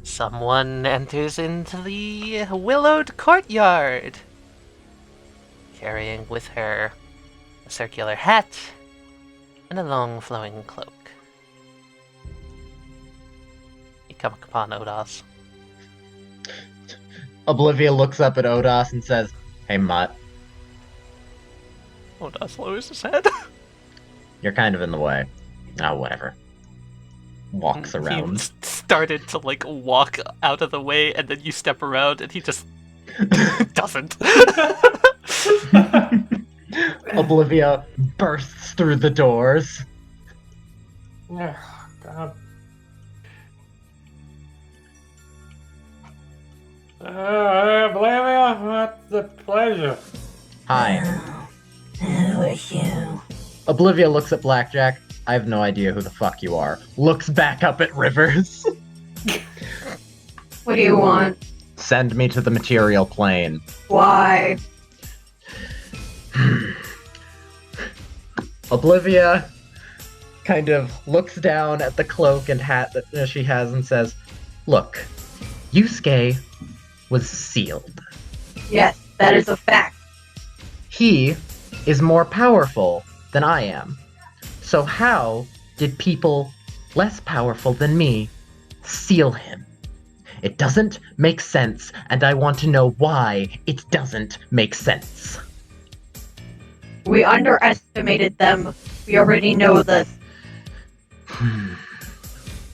Someone enters into the willowed courtyard, carrying with her a circular hat and a long flowing cloak. You come upon Odas. Oblivia looks up at Odas and says, "Hey, Mutt, Odas lowers his head. you're kind of in the way." Oh, whatever. Walks around. He started to walk out of the way, and then you step around, and he just doesn't. Oblivia bursts through the doors. Oh, God. Oblivia, what's the pleasure? Hi. Who are you? Oblivia looks at Blackjack. I have no idea who the fuck you are. Looks back up at Rivers. What do you want? Send me to the material plane. Why? Oblivia kind of looks down at the cloak and hat that she has and says, "Look, Yusuke was sealed. Yes, that is a fact. He is more powerful than I am. So how did people less powerful than me seal him? It doesn't make sense, and I want to know why it doesn't make sense." We underestimated them. We already know this.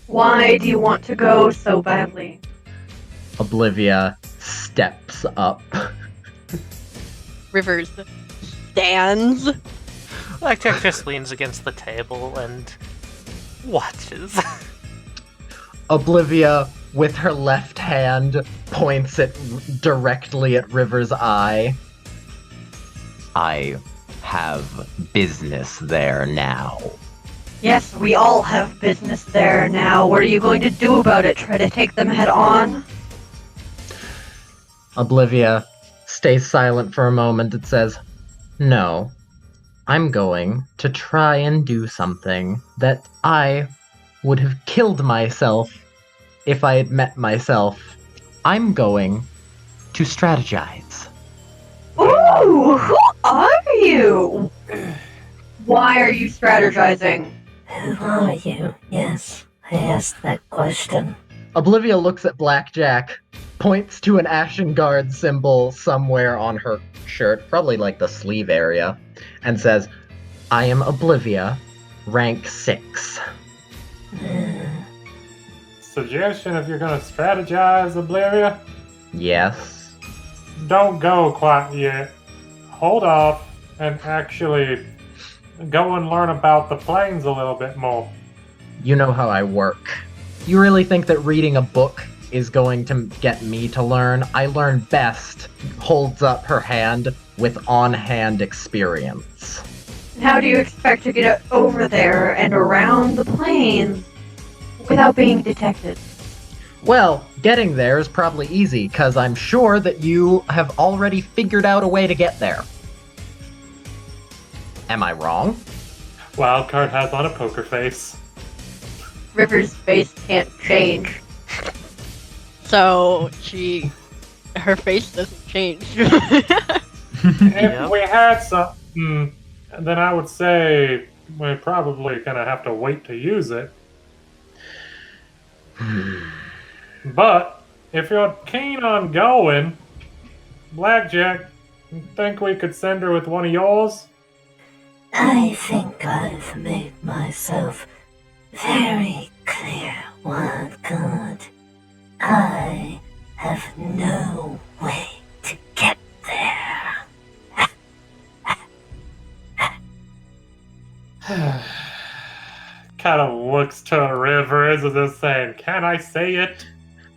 Why do you want to go so badly? Oblivia steps up. Rivers stands. Blackjack just leans against the table and watches. Oblivia, with her left hand, points it directly at River's eye. "I have business there now." Yes, we all have business there now. What are you going to do about it? Try to take them head on? Oblivia stays silent for a moment and says, "No, I'm going to try and do something that I would have killed myself if I had met myself. I'm going to strategize." Ooh, who are you? Why are you strategizing? Who are you? Yes, I asked that question. Oblivia looks at Blackjack, points to an Ashen Guard symbol somewhere on her shirt, probably like the sleeve area, and says, "I am Oblivia, rank 6. Suggestion if you're gonna strategize, Oblivia? Yes. Don't go quite yet. Hold off and actually go and learn about the planes a little bit more. You know how I work. You really think that reading a book is going to get me to learn? I learn best," holds up her hand, "with on-hand experience." How do you expect to get over there and around the plains without being detected? Well, getting there is probably easy, because I'm sure that you have already figured out a way to get there. Am I wrong? Wildcard has on a poker face. River's face can't change. So her face doesn't change. If we had something, then I would say we're probably gonna have to wait to use it. But if you're keen on going, Blackjack, you think we could send her with one of yours? I think I've made myself very clear, Wild God. I have no way to get there. Kind of looks to Rivers as if saying, "Can I say it?"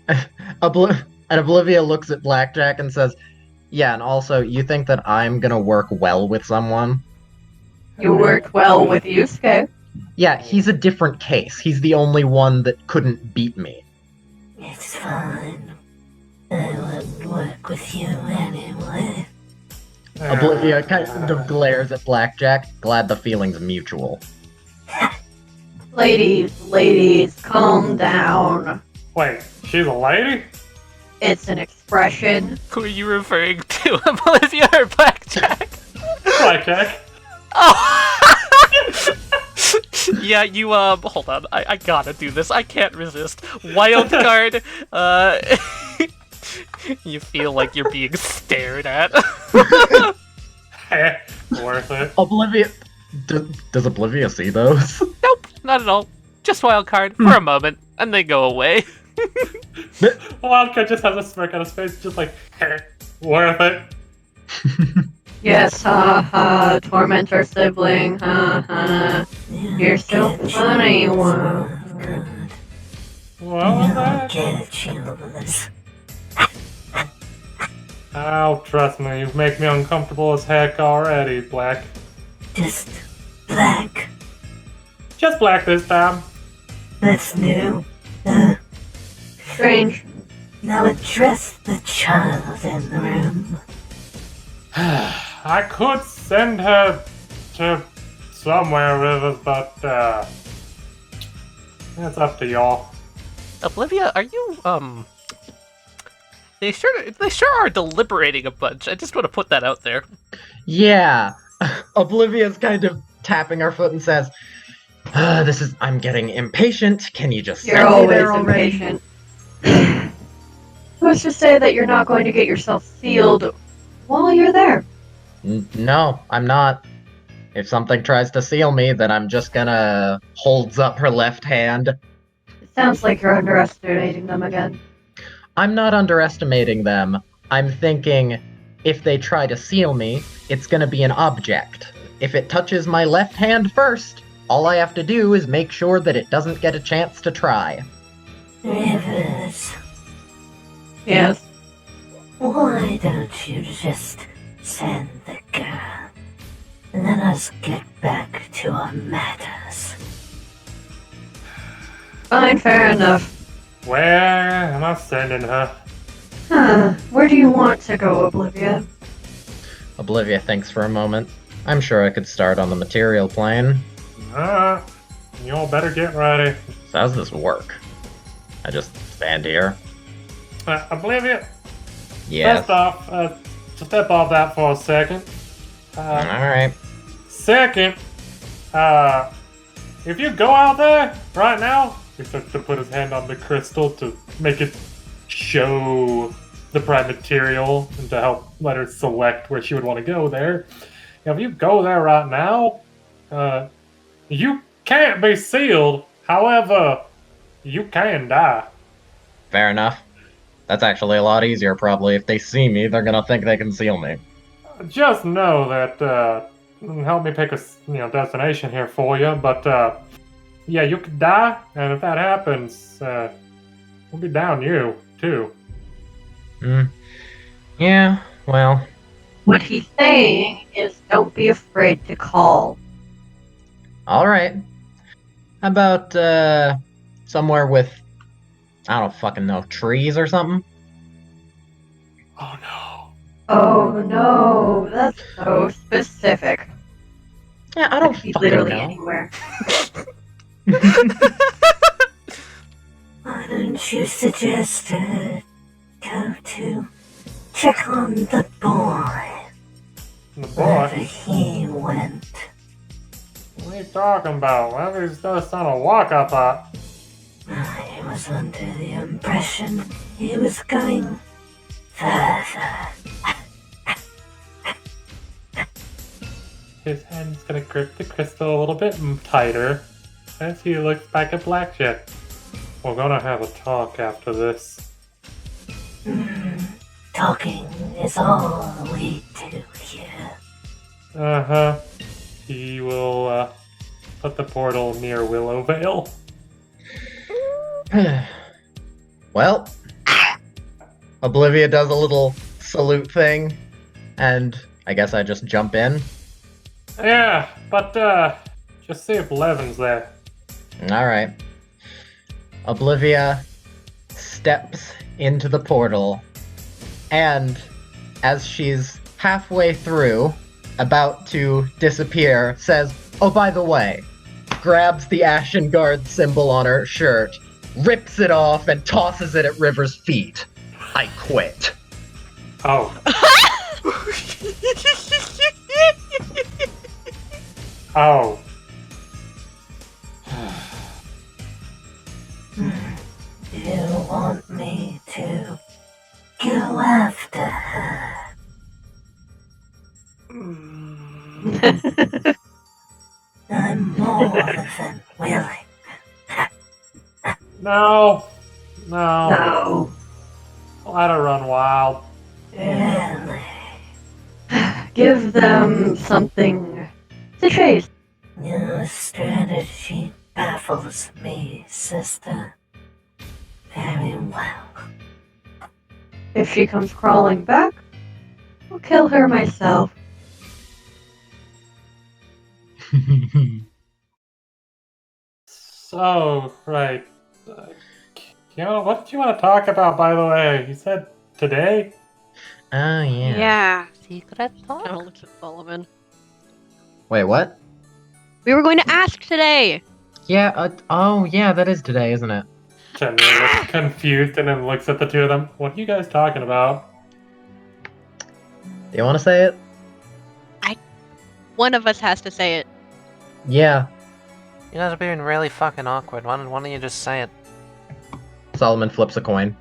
And Oblivia looks at Blackjack and says, "Yeah, and also, you think that I'm gonna work well with someone?" You worked well with Yusuke. Yeah, he's a different case. He's the only one that couldn't beat me. It's fine. I wouldn't work with you anyway. Oblivia kind of glares at Blackjack, glad the feeling's mutual. Ladies, calm down. Wait, She's a lady? It's an expression. Who are you referring to, Oblivia or Blackjack? Blackjack. Oh! Yeah, you, hold on. I gotta do this. I can't resist. Wild card, you feel like you're being stared at. Worth it. Oblivia. Does Oblivia see those? Nope, not at all. Just wild card for a moment, and they go away. Wildcat just has a smirk on his face, just like, worth it. Yes, ha, tormentor sibling, ha. You're so funny, one. What was that? Get you over this. Oh, trust me, you make me uncomfortable as heck already, Black. Just black. Just Black this time. That's new. Strange. Now address the child in the room. I could send her to somewhere with us, but, that's up to y'all. Oblivia, are you, they sure are deliberating a bunch. I just want to put that out there. Yeah. Oblivia's kind of tapping her foot and says, I'm getting impatient. Can you just You're send me always there already? impatient. Who's to say that you're not going to get yourself sealed while you're there? No, I'm not. If something tries to seal me, then I'm just gonna holds up her left hand. It sounds like you're underestimating them again. I'm not underestimating them. I'm thinking, if they try to seal me, it's gonna be an object. If it touches my left hand first, all I have to do is make sure that it doesn't get a chance to try. Rivers, Yes. why don't you just send the girl? And let us get back to our matters. Fine, fair enough. Where am I sending her? Where do you want to go, Oblivia? Oblivia thinks for a moment. I'm sure I could start on the material plane. You all better get ready. So how does this work? I just stand here? Oblivia, Yes. first off, step off that for a second. Alright. Second, if you go out there right now, he starts to put his hand on the crystal to make it show the prime material and to help let her select where she would want to go there. Now, if you go there right now, you can't be sealed. However, you can die. Fair enough. That's actually a lot easier, probably. If they see me, they're gonna think they can seal me. Just know that, help me pick a destination here for you, but, yeah, you could die, and if that happens, we'll be down you, too. Yeah, well, What he's saying is don't be afraid to call. alright. How about, somewhere with, I don't fucking know, trees or something? Oh no. Oh no, that's so specific. Yeah, I don't Could be fucking literally know. anywhere. Why don't you suggest go to check on the boy, The wherever boy? he went. What are you talking about? Well, he's just on a walk, I thought. I was under the impression he was going further. His hand's gonna grip the crystal a little bit tighter as he looks back at Blackjack. We're gonna have a talk after this. Talking is all we do here. Uh-huh. He will, put the portal near Willowvale. Well, Oblivia does a little salute thing, and I guess I just jump in. Yeah, but, just see if Levin's there. Alright. Oblivia steps into the portal, and as she's halfway through, about to disappear, says, "Oh, by the way," grabs the Ashen Guard symbol on her shirt, rips it off and tosses it at River's feet. I quit. Oh. Oh. You want me to go after her? I'm more than willing. No. No. No, Let her run wild. really. Give them something to chase. Your strategy baffles me, sister. Very well. If she comes crawling back, I'll kill her myself. So, right. What did you want to talk about, by the way? You said today? Oh, yeah. Yeah. Secret talk? Kind of looks at Solomon. Wait, what? We were going to ask today. Yeah, oh, yeah, that is today, isn't it? Tenry looks confused and then looks at the two of them. What are you guys talking about? Do you want to say it? One of us has to say it. Yeah. You guys are being really fucking awkward. Why don't you just say it? Solomon flips a coin.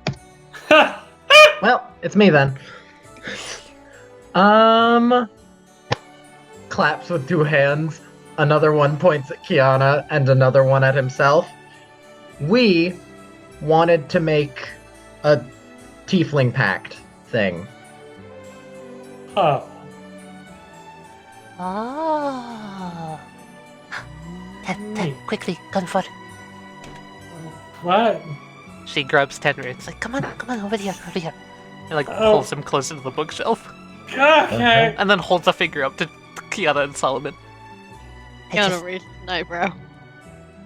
Well, it's me then. Claps with two hands. Another one points at Kiana and another one at himself. We wanted to make a tiefling pact thing. Huh. Oh. Ten, quickly, come for it. What? She grabs Tenry. It's like, come on, over here. And like Oh. pulls him closer to the bookshelf. Okay. And then holds a finger up to Kiana and Solomon. Keanu raised an eyebrow.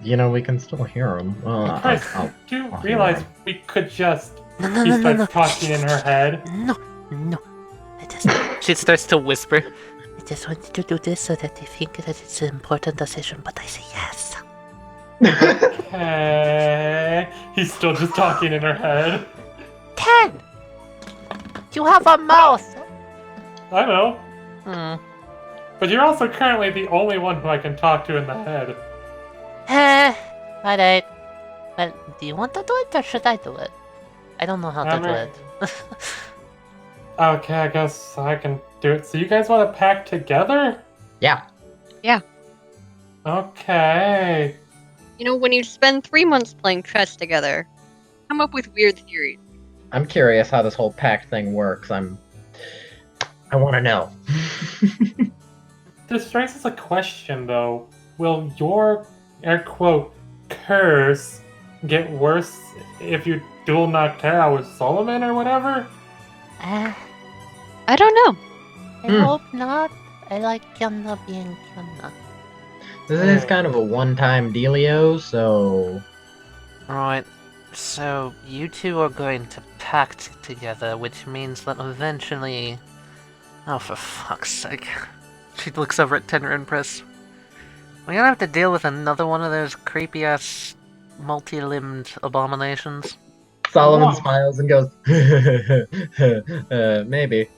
You know, we can still hear him. Well, Christ, I'll- do you I'll realize hear we could just... No, He no, no, starts no. talking in her head. No. She starts to whisper. I just wanted to do this so that they think that it's an important decision, but I say yes. Okay. He's still just talking in her head. 10! You have a mouth! I know. Hmm. But you're also currently the only one who I can talk to in the head. Alright. Well, do you want to do it or should I do it? I don't know how to do Alright. it. Okay, I guess I can do it. So you guys want to pack together? Yeah. Okay. You know, when you spend 3 months playing chess together, come up with weird theories. I'm curious how this whole pact thing works. I want to know. This raises a question, though. Will your, air quote, curse get worse if you duel Noctera with Solomon or whatever? I I don't know. hope not. I like Kiana being Kiana. This is kind of a one-time dealio, so... Alright, so you two are going to pact together, which means that eventually... Oh, for fuck's sake. She looks over at Tenra and Press. We're gonna have to deal with another one of those creepy-ass, multi-limbed abominations. Solomon Wow. smiles and goes, maybe.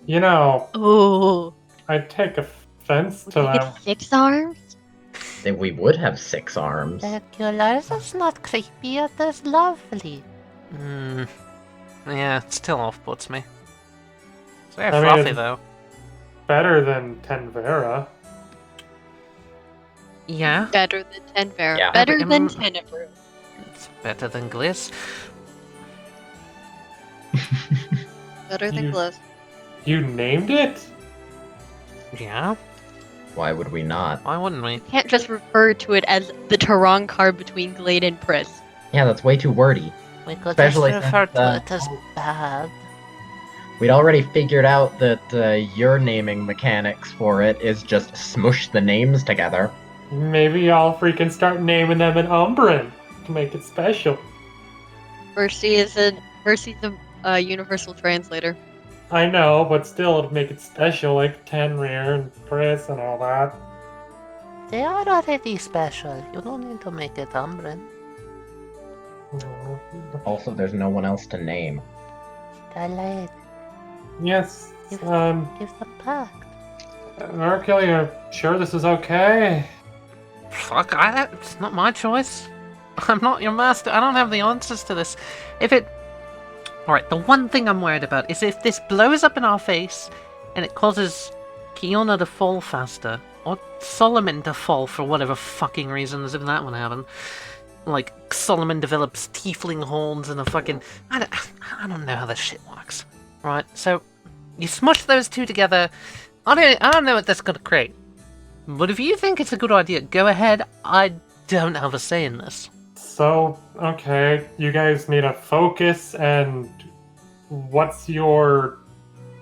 You know, Oh. I'd take offense to Would you that. get 6 arms? Then we would have 6 arms. Yours is not creepy, it is lovely. Yeah, it still off-puts me. It's very I mean, fluffy, it's- though. Better than Tenvera. Yeah, Better than Tenver. Yeah. Better But, than Tenebrew. it's better than Gliss. Better than You- Gliss. You named it? Yeah, Why would we not? why wouldn't we? Can't just refer to it as the Tarong card between Glade and Priss. Yeah, that's way too wordy. We could Especially just refer since, to it as bad. We'd already figured out that your naming mechanics for it is just smush the names together. Maybe y'all freaking start naming them in Umbran to make it special. Mercy's a universal translator. I know, but still it'd make it special, like Tenrir and Priss and all that. They are already special. You don't need to make it Umbran. Also, there's no one else to name. Starlight, Yes. give the pact. Mercury, you're sure this is okay? Fuck, it's not my choice. I'm not your master. I don't have the answers to this. Alright, the one thing I'm worried about is if this blows up in our face and it causes Kiona to fall faster, or Solomon to fall for whatever fucking reason, as if that would happen. Like, Solomon develops tiefling horns and a fucking... I don't know how this shit works. Right, so you smush those two together. I don't know what that's gonna create. But if you think it's a good idea, go ahead. I don't have a say in this. So, okay, you guys need to focus, and what's your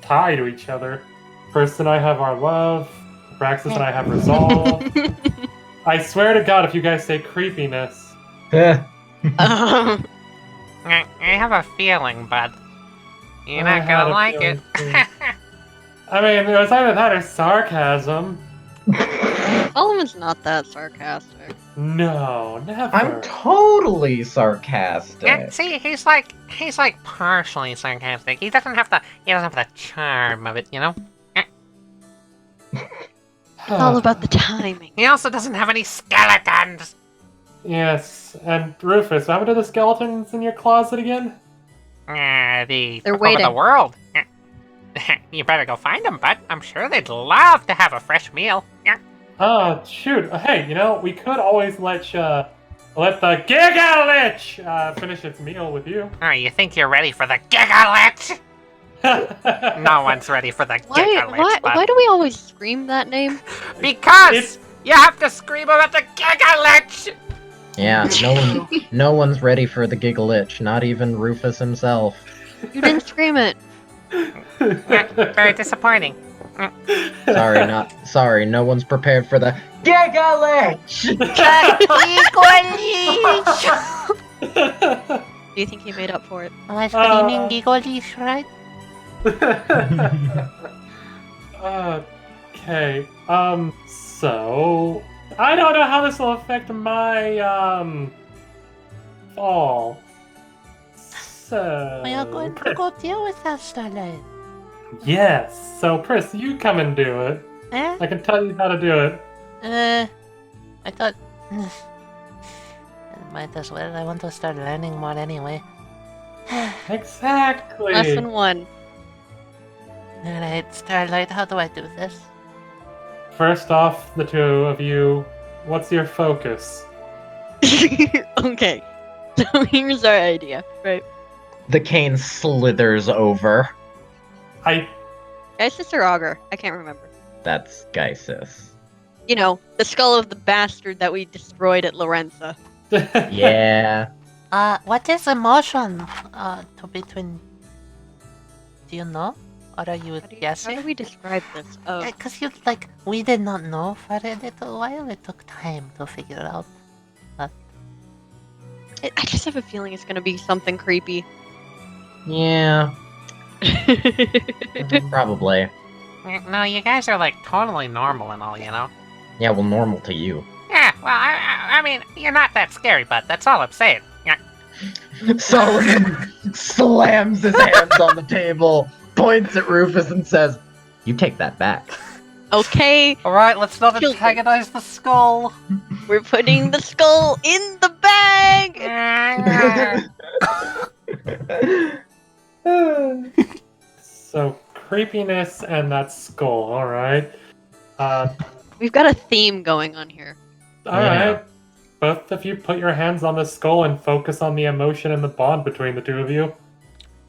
tie to each other? First and I have our love, Praxis and I have resolve. I swear to God, if you guys say creepiness. I have a feeling, bud. You're not gonna like it. I mean, it was either that or sarcasm. Solomon's not that sarcastic. No, never. I'm totally sarcastic. Yeah, see, he's like partially sarcastic. He doesn't have the charm of it, you know? It's all about the timing. He also doesn't have any skeletons! Yes, and Rufus, what happened to the skeletons in your closet again? They're They're over waiting. the world. You better go find them, bud. I'm sure they'd love to have a fresh meal. Oh, shoot. Hey, we could always let the Gigalich finish its meal with you. Oh, you think you're ready for the Gigalich? No one's ready for the Gigalich, bud. Why do we always scream that name? Because you have to scream about the Gigalich! Yeah, no one's ready for the Gigalich, not even Rufus himself. You didn't scream it. Very disappointing. Sorry, no one's prepared for the Gigalich! Do you think he made up for it? Am I screaming Gigalich, right? Okay, so... I don't know how this will affect my, fall. So... We are going to go deal with that, Starlight. Yes, so Pris, you come and do it. Eh? I can tell you how to do it. I thought... Might as well, I want to start learning more anyway. Exactly! Lesson 1. Alright, Starlight, how do I do this? First off, the two of you, what's your focus? Okay. So here's our idea, right? The cane slithers over. Isis or Augur? I can't remember. That's Gysis. You know, the skull of the bastard that we destroyed at Lorenza. Yeah. What is emotion, to between... Do you know? Or are you How do guessing? we describe this? Oh, Because we did not know for a little while. It took time to figure out. I just have a feeling it's gonna be something creepy. Yeah, probably. No, you guys are totally normal and all, you know? Yeah, well, normal to you. Yeah, well, I mean, you're not that scary, bud. That's all I'm saying. Yeah. Solomon slams his hands on the table, points at Rufus, and says, "You take that back." Okay, Alright, let's not Kill antagonize the skull. we're putting the skull in the bag! So, creepiness and that skull, alright. We've got a theme going on here. Alright. Both of you put your hands on the skull and focus on the emotion and the bond between the two of you.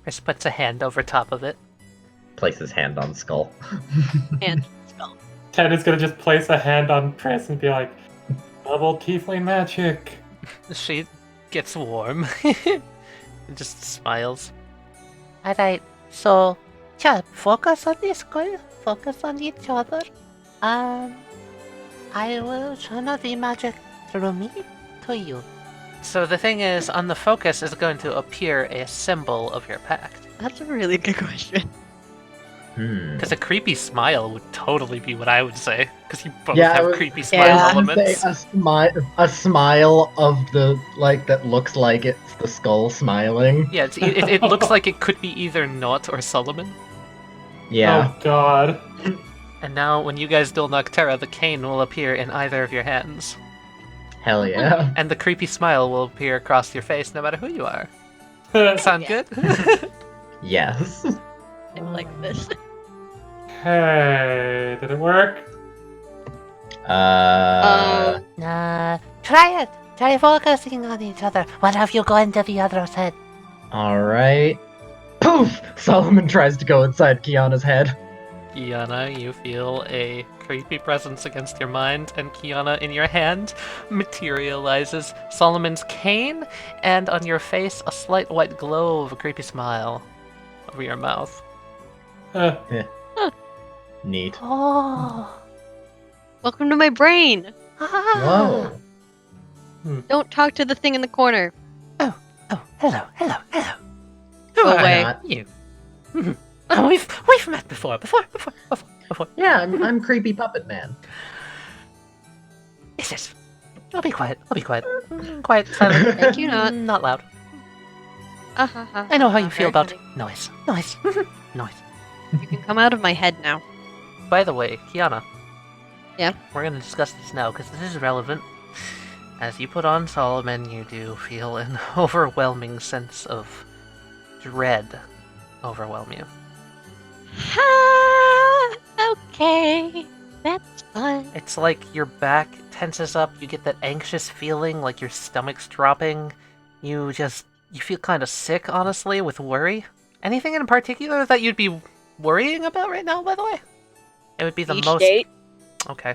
Chris puts a hand over top of it. Place his hand on skull. And skull. Ted is gonna just place a hand on Pris and be like, double tiefling magic. She gets warm. And just smiles. Alright, so, focus on the skull, focus on each other. I will channel the magic through me to you. So the thing is, on the focus is going to appear a symbol of your pact. That's a really good question. Because a creepy smile would totally be what I would say. Because you both Yeah, I have was- creepy smile Yeah. elements. A smile of the that looks like it's the skull smiling. Yeah, it looks like it could be either Not or Solomon. Yeah. Oh god. And now, when you guys duel Noctera, the cane will appear in either of your hands. Hell yeah. And the creepy smile will appear across your face no matter who you are. Sound good? Yes. I like this. Hey, did it work? Nah, try it! Try focusing on each other. What have you gone to the other's head? Alright. Poof! Solomon tries to go inside Kiana's head. Kiana, you feel a creepy presence against your mind, and Kiana, in your hand, materializes Solomon's cane, and on your face, a slight white glow of a creepy smile over your mouth. Neat. Oh. Welcome to my brain. Whoa. Don't talk to the thing in the corner. Oh, hello. Go Why away. not? You. Oh, we've met before. Yeah, I'm creepy puppet man. Yes. I'll be quiet. Quiet, silent. Thank you, Not. Not loud. I know how you feel about noise. Noise. You can come out of my head now. By the way, Kiana. Yeah? We're going to discuss this now, because this is relevant. As you put on Solomon, you do feel an overwhelming sense of dread overwhelm you. Okay. That's fun. It's like your back tenses up, you get that anxious feeling, like your stomach's dropping. You feel kind of sick, honestly, with worry. Anything in particular that you'd be worrying about right now, by the way? It would be the Each most... date. Okay.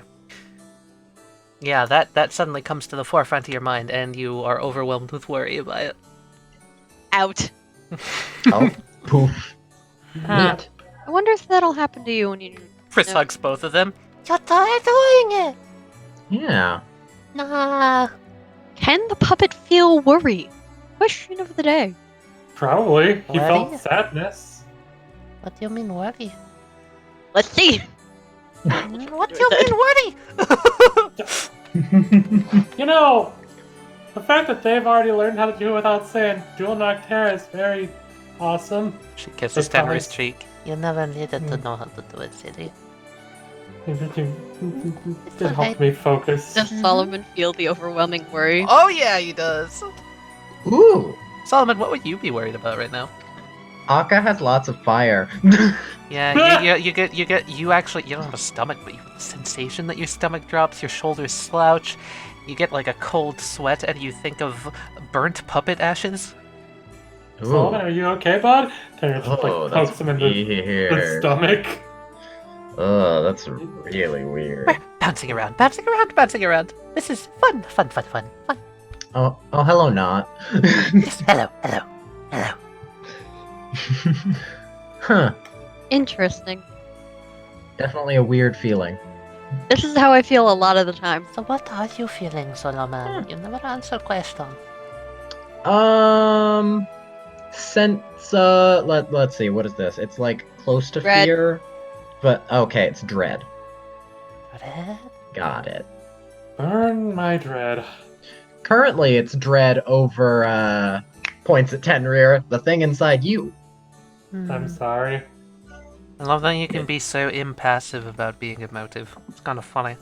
Yeah, that suddenly comes to the forefront of your mind, and you are overwhelmed with worry by it. Out. Oh, poof. Ah. Neat. I wonder if that'll happen to you when you... Chris No. hugs both of them. You're doing it! Yeah. Nah. Can the puppet feel worry? Question of the day. Probably. He Worry? felt sadness. What do you mean worry? Let's see. What do you mean worry? You know, the fact that they've already learned how to do it without saying dual Noctera is very awesome. She kisses Surprise. Tenry's cheek. You never needed to know how to do it, City. It helped me focus. Does Solomon feel the overwhelming worry? Oh yeah, he does. Ooh. Solomon, what would you be worried about right now? Akka has lots of fire. Yeah, you don't have a stomach, but you have the sensation that your stomach drops, your shoulders slouch, you get like a cold sweat, and you think of burnt puppet ashes. Solomon, are you okay, bud? Tanner just Oh, like that's pokes him in the weird. stomach. Oh, that's really weird. We're bouncing around. This is fun. Oh, hello, Not. Yes, hello. Huh. Interesting. Definitely a weird feeling. This is how I feel a lot of the time. So what are you feeling, Solomon? You never answer question. Sense, let's see, what is this? It's like close to Dread. fear, but okay, it's dread. Red? Got it. Burn my dread. Currently, it's dread over, points at Tenrir, the thing inside you. I'm sorry. I love that you can be so impassive about being emotive. It's kind of funny.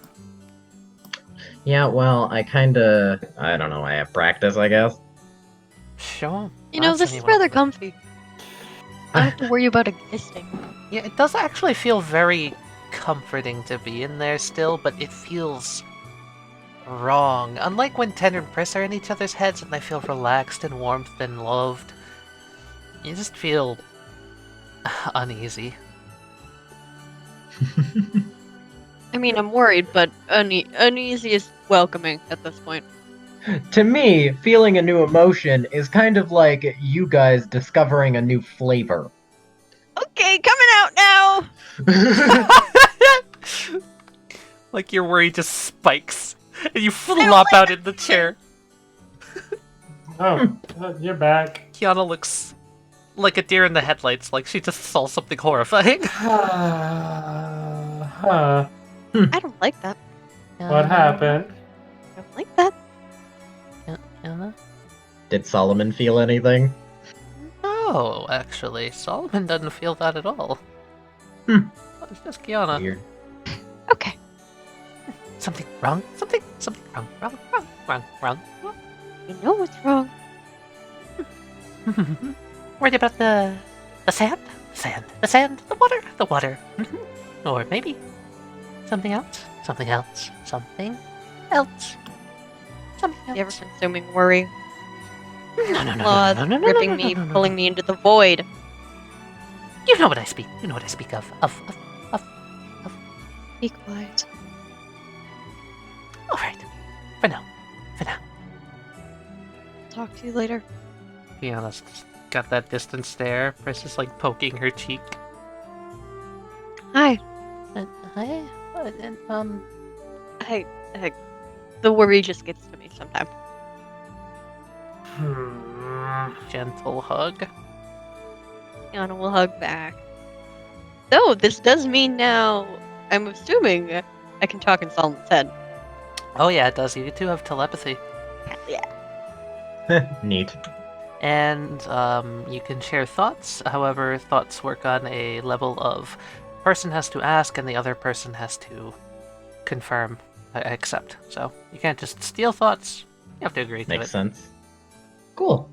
Yeah, well, I don't know, I have practice, I guess. Sure. You know, That's this is anyone rather else's. comfy. I don't have to worry about existing. Yeah, it does actually feel very comforting to be in there still, but it feels wrong. Unlike when Tenor and Pris are in each other's heads and they feel relaxed and warmth and loved, you just feel uneasy. I mean, I'm worried, but uneasy is welcoming at this point. To me, feeling a new emotion is kind of like you guys discovering a new flavor. Okay, coming out now! Like your worry just spikes, and you flop out in the chair. Oh, you're back. Kiana looks like a deer in the headlights, like she just saw something horrifying. Huh. I don't like that. What happened? I don't like that. Yeah. Did Solomon feel anything? No, actually, Solomon doesn't feel that at all. Hmm. It's just Kiana. Weird. Okay. Something wrong? Something wrong. You know what's wrong. Worried about the sand? The sand, the water. Or maybe something else. The ever-consuming worry. No, Claws gripping me, pulling me into the void. You know what I speak of. Be quiet. Alright. For now. Talk to you later. Kiana's got that distant stare. Pris is like poking her cheek. Hi. Hi? The worry just gets to me sometimes. Gentle hug. Yana will hug back. So, this does mean now, I'm assuming, I can talk in Solomon's head. Oh yeah, it does. You two have telepathy. Hell yeah. Neat. And you can share thoughts. However, thoughts work on a level of person has to ask and the other person has to confirm, accept. So you can't just steal thoughts. You have to agree to Makes it. sense. Cool.